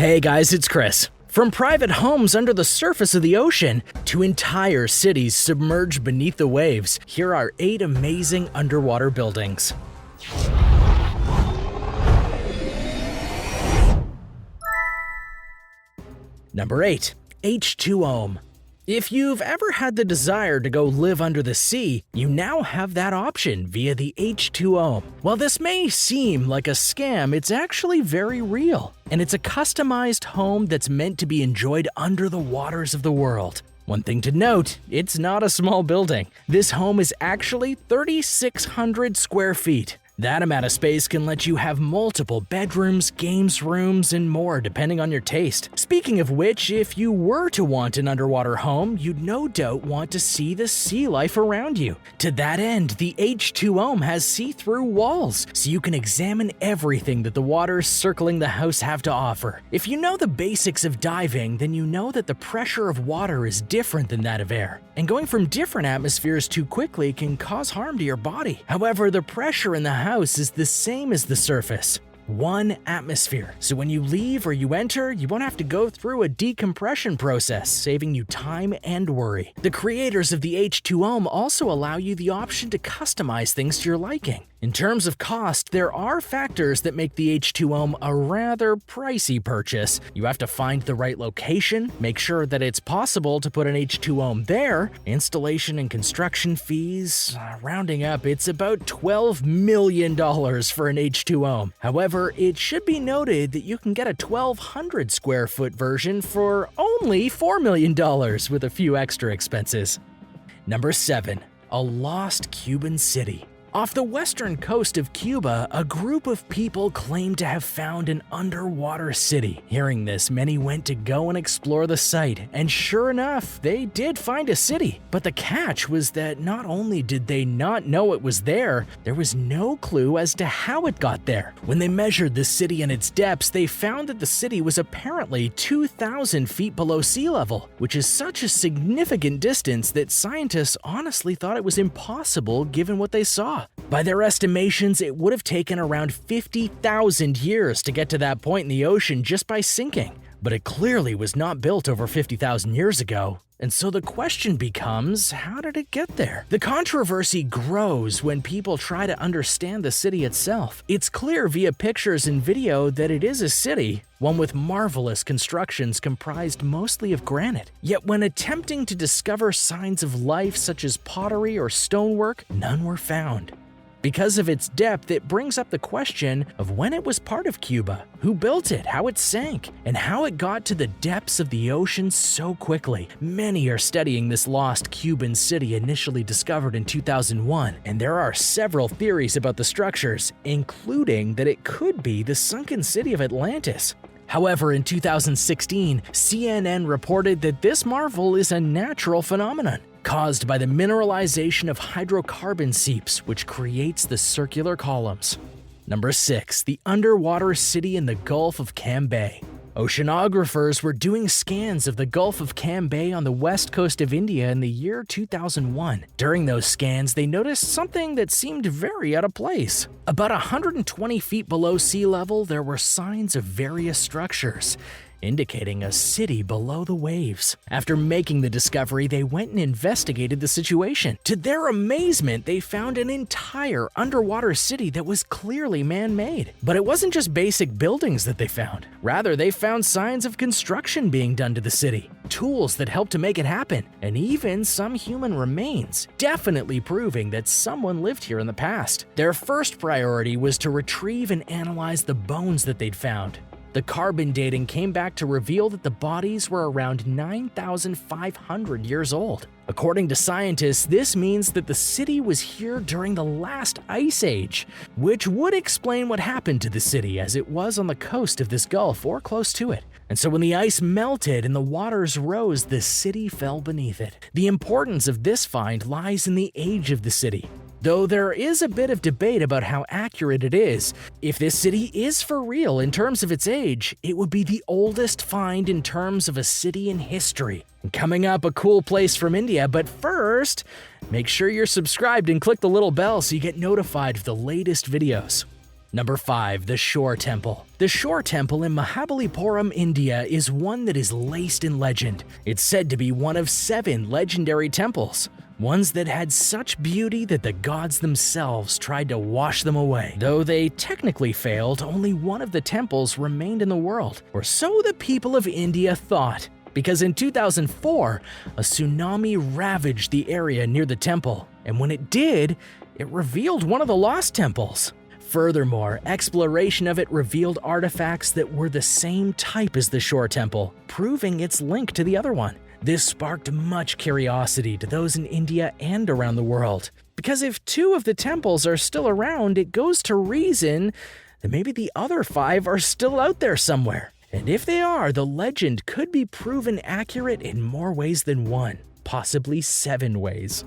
Hey guys, it's Chris. From private homes under the surface of the ocean to entire cities submerged beneath the waves, here are 8 amazing underwater buildings. Number 8. H2O. If you've ever had the desire to go live under the sea, you now have that option via the H2O. While this may seem like a scam, it's actually very real, and it's a customized home that's meant to be enjoyed under the waters of the world. One thing to note, it's not a small building. This home is actually 3,600 square feet. That amount of space can let you have multiple bedrooms, games rooms, and more depending on your taste. Speaking of which, if you were to want an underwater home, you'd no doubt want to see the sea life around you. To that end, the H2O has see-through walls, so you can examine everything that the waters circling the house have to offer. If you know the basics of diving, then you know that the pressure of water is different than that of air, and going from different atmospheres too quickly can cause harm to your body. However, the pressure in the house is the same as the surface. 1 atmosphere. So when you leave or you enter, you won't have to go through a decompression process, saving you time and worry. The creators of the H2O also allow you the option to customize things to your liking. In terms of cost, there are factors that make the H2O a rather pricey purchase. You have to find the right location, make sure that it's possible to put an H2O there, installation and construction fees, rounding up, it's about $12 million for an H2O. However, it should be noted that you can get a 1,200 square foot version for only $4 million with a few extra expenses. Number 7. A lost Cuban city. Off the western coast of Cuba, a group of people claimed to have found an underwater city. Hearing this, many went to go and explore the site, and sure enough, they did find a city. But the catch was that not only did they not know it was there was no clue as to how it got there. When they measured the city and its depths, they found that the city was apparently 2,000 feet below sea level, which is such a significant distance that scientists honestly thought it was impossible given what they saw. By their estimations, it would have taken around 50,000 years to get to that point in the ocean just by sinking. But it clearly was not built over 50,000 years ago. And so the question becomes, how did it get there? The controversy grows when people try to understand the city itself. It's clear via pictures and video that it is a city, one with marvelous constructions comprised mostly of granite. Yet when attempting to discover signs of life such as pottery or stonework, none were found. Because of its depth, it brings up the question of when it was part of Cuba, who built it, how it sank, and how it got to the depths of the ocean so quickly. Many are studying this lost Cuban city initially discovered in 2001, and there are several theories about the structures, including that it could be the sunken city of Atlantis. However, in 2016, CNN reported that this marvel is a natural phenomenon caused by the mineralization of hydrocarbon seeps, which creates the circular columns. Number 6. The underwater city in the Gulf of Cambay. Oceanographers were doing scans of the Gulf of Cambay on the west coast of India in the year 2001. During those scans, they noticed something that seemed very out of place. About 120 feet below sea level, there were signs of various structures, indicating a city below the waves. After making the discovery, they went and investigated the situation. To their amazement, they found an entire underwater city that was clearly man-made. But it wasn't just basic buildings that they found. Rather, they found signs of construction being done to the city, tools that helped to make it happen, and even some human remains, definitely proving that someone lived here in the past. Their first priority was to retrieve and analyze the bones that they'd found. The carbon dating came back to reveal that the bodies were around 9,500 years old. According to scientists, this means that the city was here during the last ice age, which would explain what happened to the city as it was on the coast of this gulf or close to it. And so when the ice melted and the waters rose, the city fell beneath it. The importance of this find lies in the age of the city. Though there is a bit of debate about how accurate it is, if this city is for real in terms of its age, it would be the oldest find in terms of a city in history. And coming up, a cool place from India, but first, make sure you're subscribed and click the little bell so you get notified of the latest videos. Number 5. The Shore Temple. The Shore Temple in Mahabalipuram, India is one that is laced in legend. It's said to be one of 7 legendary temples, ones that had such beauty that the gods themselves tried to wash them away. Though they technically failed, only one of the temples remained in the world, or so the people of India thought. Because in 2004, a tsunami ravaged the area near the temple, and when it did, it revealed one of the lost temples. Furthermore, exploration of it revealed artifacts that were the same type as the Shore Temple, proving its link to the other one. This sparked much curiosity to those in India and around the world, because if 2 of the temples are still around, it goes to reason that maybe the other 5 are still out there somewhere. And if they are, the legend could be proven accurate in more ways than one, possibly 7 ways.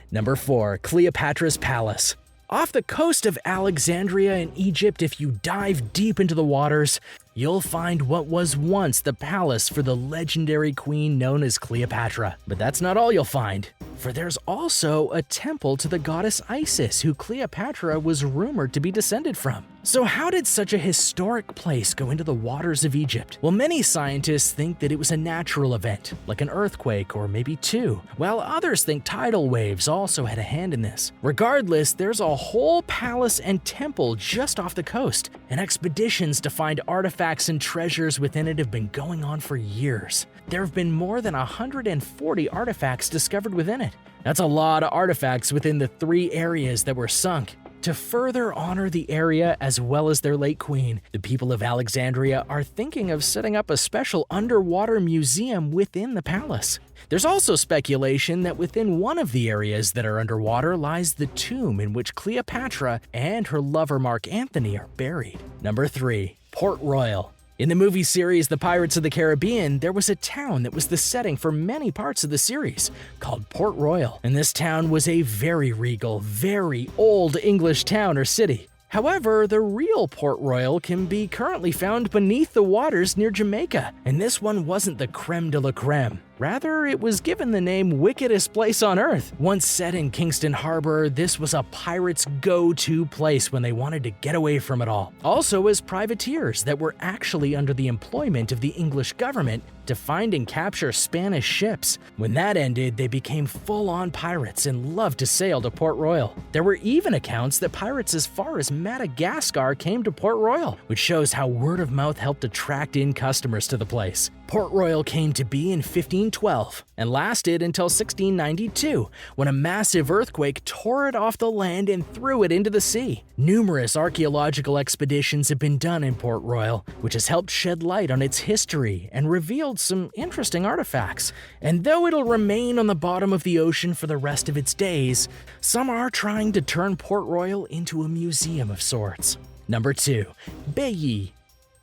Number 4. Cleopatra's Palace. Off the coast of Alexandria in Egypt, if you dive deep into the waters, you'll find what was once the palace for the legendary queen known as Cleopatra. But that's not all you'll find, for there's also a temple to the goddess Isis, who Cleopatra was rumored to be descended from. So how did such a historic place go into the waters of Egypt? Well, many scientists think that it was a natural event, like an earthquake or maybe 2, while others think tidal waves also had a hand in this. Regardless, there's a whole palace and temple just off the coast, and expeditions to find artifacts and treasures within it have been going on for years. There have been more than 140 artifacts discovered within it. That's a lot of artifacts within the 3 areas that were sunk. To further honor the area as well as their late queen, the people of Alexandria are thinking of setting up a special underwater museum within the palace. There's also speculation that within one of the areas that are underwater lies the tomb in which Cleopatra and her lover Mark Antony are buried. Number 3. Port Royal. In the movie series The Pirates of the Caribbean, there was a town that was the setting for many parts of the series, called Port Royal. And this town was a very regal, very old English town or city. However, the real Port Royal can be currently found beneath the waters near Jamaica, and this one wasn't the creme de la creme. Rather, it was given the name Wickedest Place on Earth. Once set in Kingston Harbor, this was a pirate's go-to place when they wanted to get away from it all. Also as privateers that were actually under the employment of the English government to find and capture Spanish ships. When that ended, they became full-on pirates and loved to sail to Port Royal. There were even accounts that pirates as far as Madagascar came to Port Royal, which shows how word of mouth helped attract in customers to the place. Port Royal came to be in 1512 and lasted until 1692, when a massive earthquake tore it off the land and threw it into the sea. Numerous archaeological expeditions have been done in Port Royal, which has helped shed light on its history and revealed some interesting artifacts. And though it'll remain on the bottom of the ocean for the rest of its days, some are trying to turn Port Royal into a museum of sorts. Number 2. Baiae.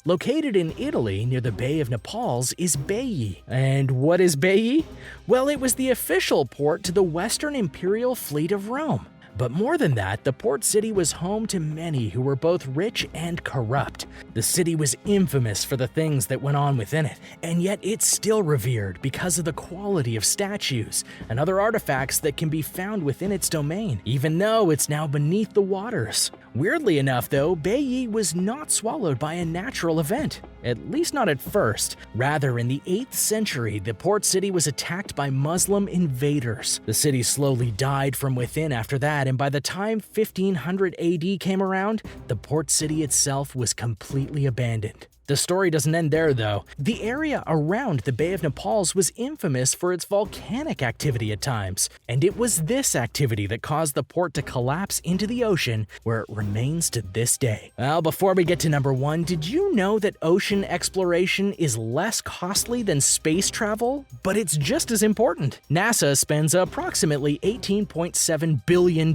Located in Italy near the Bay of Naples is Baiae. And what is Baiae? Well, it was the official port to the Western Imperial fleet of Rome. But more than that, the port city was home to many who were both rich and corrupt. The city was infamous for the things that went on within it, and yet it's still revered because of the quality of statues and other artifacts that can be found within its domain, even though it's now beneath the waters. Weirdly enough, though, Baiae was not swallowed by a natural event, at least not at first. Rather, in the 8th century, the port city was attacked by Muslim invaders. The city slowly died from within after that, and by the time 1500 AD came around, the port city itself was completely abandoned. The story doesn't end there, though. The area around the Bay of Naples was infamous for its volcanic activity at times, and it was this activity that caused the port to collapse into the ocean, where it remains to this day. Well, before we get to number 1, did you know that ocean exploration is less costly than space travel? But it's just as important. NASA spends approximately $18.7 billion,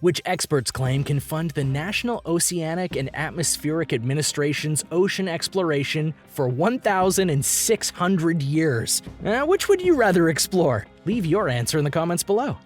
which experts claim can fund the National Oceanic and Atmospheric Administration's ocean exploration for 1,600 years. Which would you rather explore? Leave your answer in the comments below.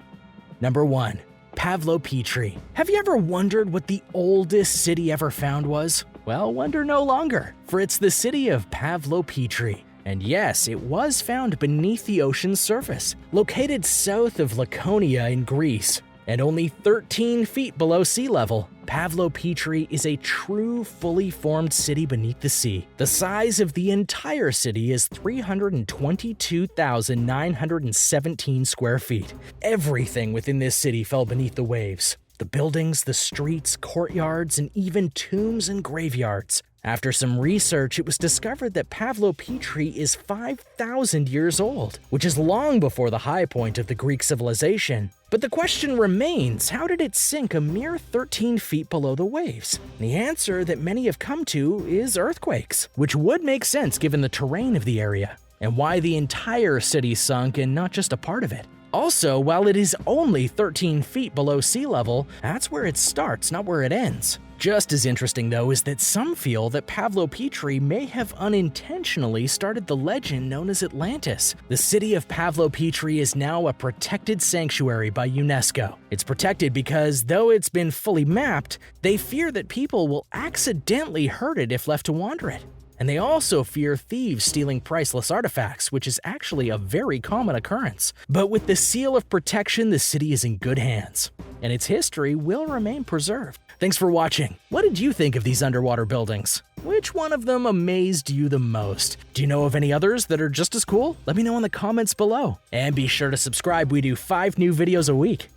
Number 1. Mahabalipuram. Have you ever wondered what the oldest city ever found was? Well, wonder no longer, for it's the city of Mahabalipuram. And yes, it was found beneath the ocean's surface. Located south of Laconia in Greece, And only 13 feet below sea level, Pavlo-Petri is a true, fully formed city beneath the sea. The size of the entire city is 322,917 square feet. Everything within this city fell beneath the waves. The buildings, the streets, courtyards, and even tombs and graveyards. After some research, it was discovered that Pavlo-Petri is 5,000 years old, which is long before the high point of the Greek civilization. But the question remains, how did it sink a mere 13 feet below the waves? The answer that many have come to is earthquakes, which would make sense given the terrain of the area, and why the entire city sunk and not just a part of it. Also, while it is only 13 feet below sea level, that's where it starts, not where it ends. Just as interesting, though, is that some feel that Pavlo-Petri may have unintentionally started the legend known as Atlantis. The city of Pavlo-Petri is now a protected sanctuary by UNESCO. It's protected because, though it's been fully mapped, they fear that people will accidentally hurt it if left to wander it. And they also fear thieves stealing priceless artifacts, which is actually a very common occurrence. But with the seal of protection, the city is in good hands, and its history will remain preserved. Thanks for watching. What did you think of these underwater buildings? Which one of them amazed you the most? Do you know of any others that are just as cool? Let me know in the comments below. And be sure to subscribe, we do 5 new videos a week.